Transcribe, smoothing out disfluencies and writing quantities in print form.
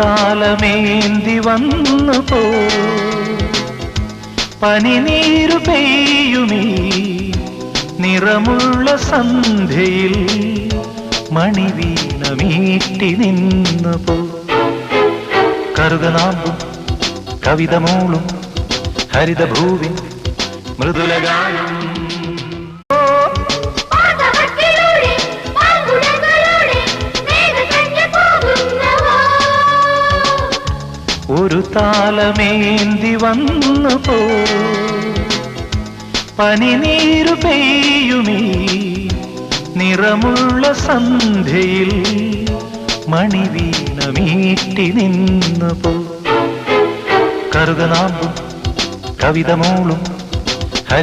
താലമേന്തി വന്നു പോ പനിനീരു പെയ്യുമീ നിറമുള്ള സന്ധ്യയിൽ മണിവീണ മീട്ടി നിന്നു പോ കറുകനാമ്പും കവിതമൂളും ഹരിതഭൂവിൻ മൃദുലഗാനം ഒരു താലമേന്തി വന്നു പോ പനിനീരു പെയ്യുമീ നിറമുള്ള സന്ധ്യയിൽ മണിവീണ മീട്ടി നിന്നു പോ കറുകനാമ്പും കവിതമൂളും